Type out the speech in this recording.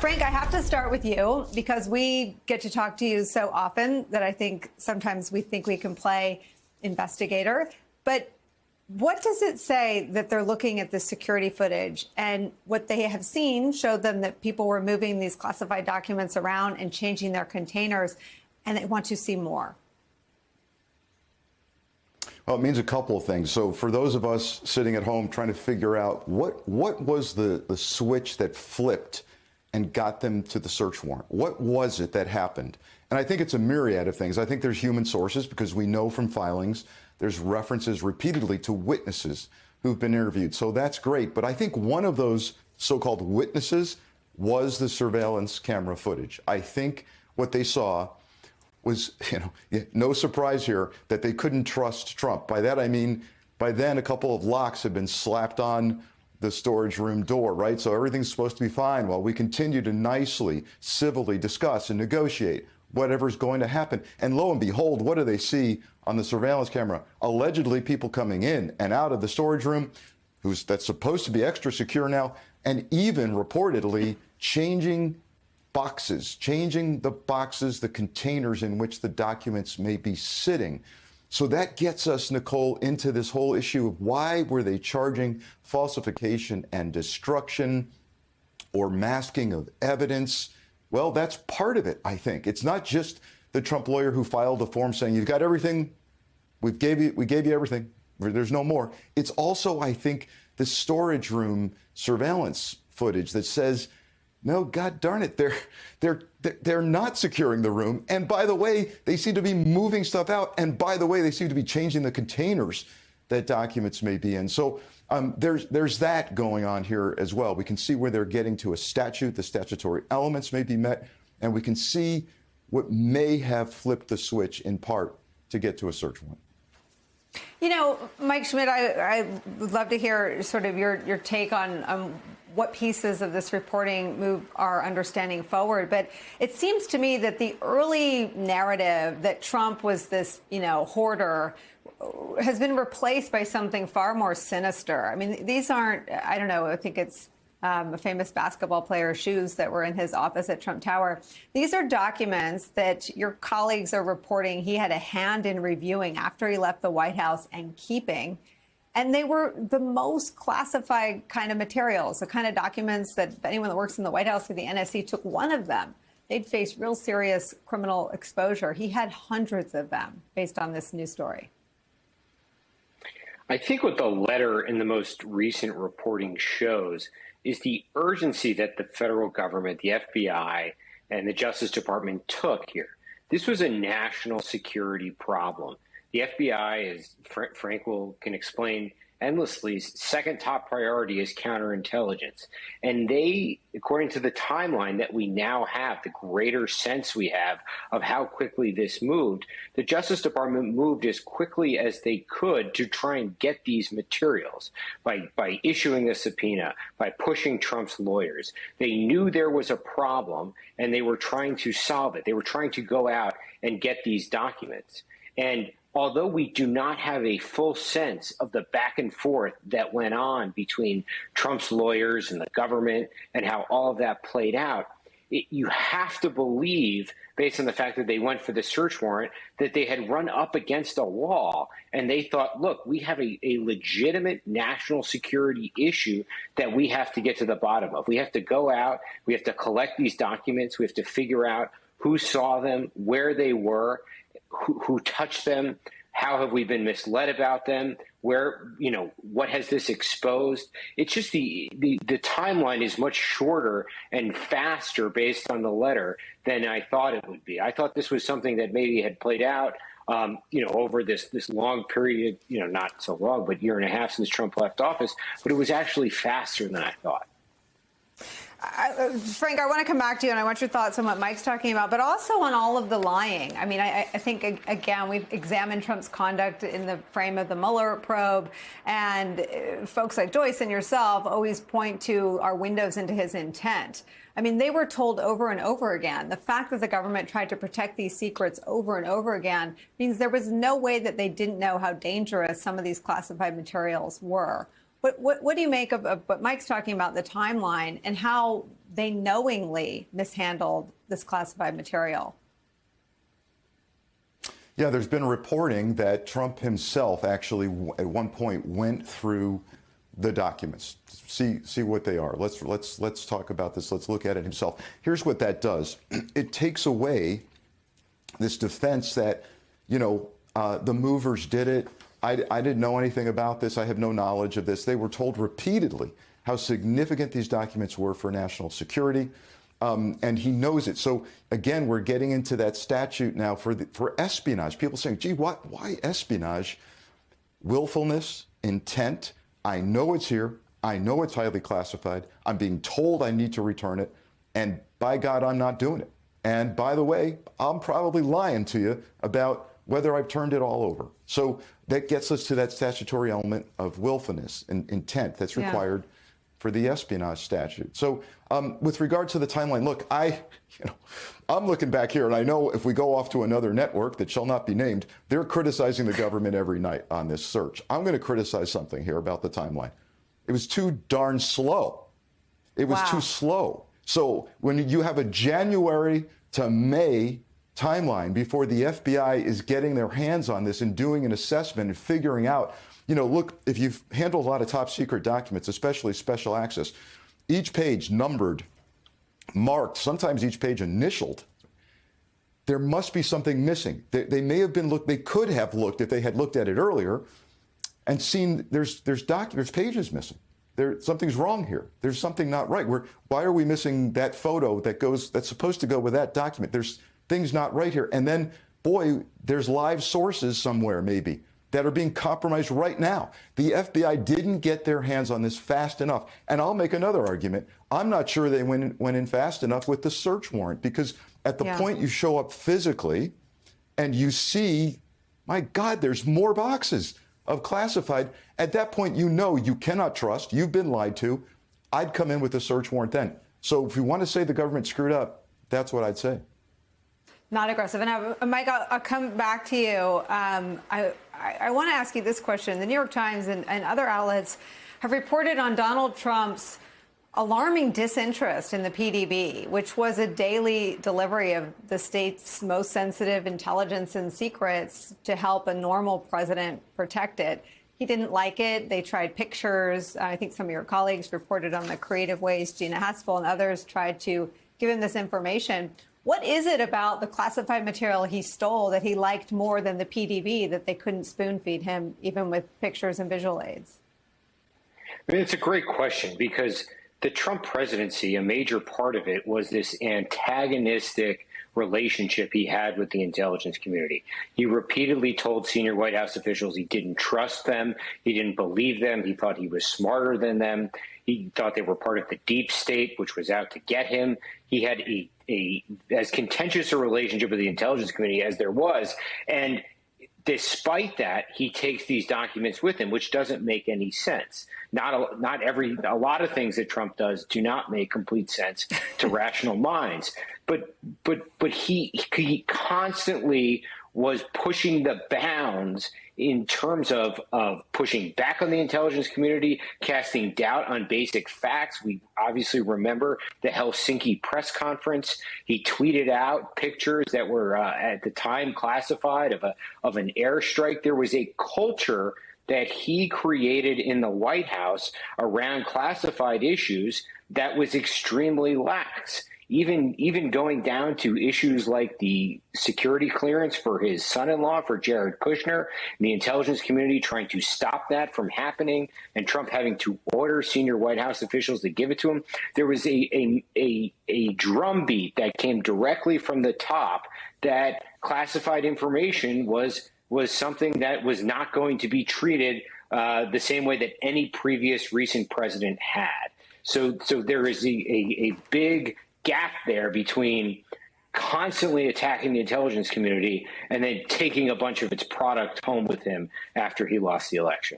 Frank, I have to start with you because we get to talk to you so often that I think sometimes we think we can play investigator. But what does it say that they're looking at the security footage, and what they have seen showed them that people were moving these classified documents around and changing their containers, and they want to see more? Well, it means a couple of things. So for those of us sitting at home trying to figure out what was the switch that flipped and got them to the search warrant? What was it that happened? And I think it's a myriad of things. I think there's human sources, because we know from filings there's references repeatedly to witnesses who've been interviewed. So that's great. But I think one of those so-called witnesses was the surveillance camera footage. I think what they saw was, no surprise here, that they couldn't trust Trump. By that I mean, by then a couple of locks had been slapped on the storage room door, right? So everything's supposed to be fine while we continue to nicely, civilly discuss and negotiate whatever's going to happen. And lo and behold, what do they see on the surveillance camera? Allegedly people coming in and out of the storage room, that's supposed to be extra secure now, and even reportedly changing the boxes, the containers in which the documents may be sitting. So that gets us, Nicole, into this whole issue of why were they charging falsification and destruction or masking of evidence? Well, that's part of it, I think. It's not just the Trump lawyer who filed a form saying, you've got everything, we gave you everything, there's no more. It's also, I think, the storage room surveillance footage that says, no, God darn it, they're not securing the room. And by the way, they seem to be moving stuff out. And by the way, they seem to be changing the containers that documents may be in. So there's that going on here as well. We can see where they're getting to a statute. The statutory elements may be met, and we can see what may have flipped the switch in part to get to a search warrant. Mike Schmidt, I would love to hear sort of your take on what pieces of this reporting move our understanding forward. But it seems to me that the early narrative that Trump was this, hoarder has been replaced by something far more sinister. I mean, these aren't, I don't know, I think it's a famous basketball player's shoes that were in his office at Trump Tower. These are documents that your colleagues are reporting he had a hand in reviewing after he left the White House and keeping. And they were the most classified kind of materials, the kind of documents that anyone that works in the White House or the NSC took one of them, they'd face real serious criminal exposure. He had hundreds of them based on this news story. I think what the letter in the most recent reporting shows is the urgency that the federal government, the FBI, and the Justice Department took here. This was a national security problem. The FBI, as Frank can explain endlessly, second top priority is counterintelligence. And they, according to the timeline that we now have, the greater sense we have of how quickly this moved, the Justice Department moved as quickly as they could to try and get these materials by issuing a subpoena, by pushing Trump's lawyers. They knew there was a problem, and they were trying to solve it. They were trying to go out and get these documents. And although we do not have a full sense of the back and forth that went on between Trump's lawyers and the government and how all of that played out, you have to believe, based on the fact that they went for the search warrant, that they had run up against a wall and they thought, look, we have a legitimate national security issue that we have to get to the bottom of. We have to go out, we have to collect these documents, we have to figure out who saw them, where they were, who touched them, how have we been misled about them, where, what has this exposed? It's just the timeline is much shorter and faster based on the letter than I thought it would be. I thought this was something that maybe had played out, over this long period, not so long, but year and a half since Trump left office, but it was actually faster than I thought. Frank, I want to come back to you, and I want your thoughts on what Mike's talking about, but also on all of the lying. I mean, I think, again, we've examined Trump's conduct in the frame of the Mueller probe, and folks like Joyce and yourself always point to our windows into his intent. I mean, they were told over and over again. The fact that the government tried to protect these secrets over and over again means there was no way that they didn't know how dangerous some of these classified materials were. What do you make of what Mike's talking about, the timeline and how they knowingly mishandled this classified material? Yeah, there's been reporting that Trump himself actually at one point went through the documents, see what they are. Let's talk about this. Let's look at it himself. Here's what that does. It takes away this defense that, the movers did it. I didn't know anything about this. I have no knowledge of this. They were told repeatedly how significant these documents were for national security. And he knows it. So again, we're getting into that statute now for espionage. People saying, gee, why espionage? Willfulness, intent. I know it's here. I know it's highly classified. I'm being told I need to return it. And by God, I'm not doing it. And by the way, I'm probably lying to you about whether I've turned it all over. So that gets us to that statutory element of willfulness and intent that's required for the espionage statute. So with regard to the timeline, look, I'm looking back here, and I know if we go off to another network that shall not be named, they're criticizing the government every night on this search. I'm going to criticize something here about the timeline. It was too darn slow. It was too slow. So when you have a January to May timeline before the FBI is getting their hands on this and doing an assessment and figuring out, look, if you've handled a lot of top secret documents, especially special access, each page numbered, marked, sometimes each page initialed, there must be something missing. They may have been they could have looked, if they had looked at it earlier, and seen there's pages missing. Something's wrong here. There's something not right. Why are we missing that photo that's supposed to go with that document? There's things not right here. And then, boy, there's live sources somewhere maybe that are being compromised right now. The FBI didn't get their hands on this fast enough. And I'll make another argument. I'm not sure they went in fast enough with the search warrant, because at the point you show up physically and you see, my God, there's more boxes of classified. At that point, you cannot trust. You've been lied to. I'd come in with a search warrant then. So if you want to say the government screwed up, that's what I'd say. Not aggressive. And Mike, I'll come back to you. I want to ask you this question. The New York Times and other outlets have reported on Donald Trump's alarming disinterest in the PDB, which was a daily delivery of the state's most sensitive intelligence and secrets to help a normal president protect it. He didn't like it. They tried pictures. I think some of your colleagues reported on the creative ways Gina Haspel and others tried to give him this information. What is it about the classified material he stole that he liked more than the PDB that they couldn't spoon feed him, even with pictures and visual aids? I mean, it's a great question, because the Trump presidency, a major part of it was this antagonistic relationship he had with the intelligence community. He repeatedly told senior White House officials he didn't trust them. He didn't believe them. He thought he was smarter than them. He thought they were part of the deep state, which was out to get him. He had as contentious a relationship with the intelligence community as there was. And despite that, he takes these documents with him, which doesn't make any sense. A lot of things that Trump does do not make complete sense to rational minds. But he constantly was pushing the bounds in terms of pushing back on the intelligence community, casting doubt on basic facts. We obviously remember the Helsinki press conference. He tweeted out pictures that were at the time classified of an airstrike. There was a culture that he created in the White House around classified issues that was extremely lax. Even going down to issues like the security clearance for his son-in-law, for Jared Kushner, and the intelligence community trying to stop that from happening, and Trump having to order senior White House officials to give it to him. There was a drumbeat that came directly from the top that classified information was something that was not going to be treated the same way that any previous recent president had. So there is a big gap there between constantly attacking the intelligence community and then taking a bunch of its product home with him after he lost the election.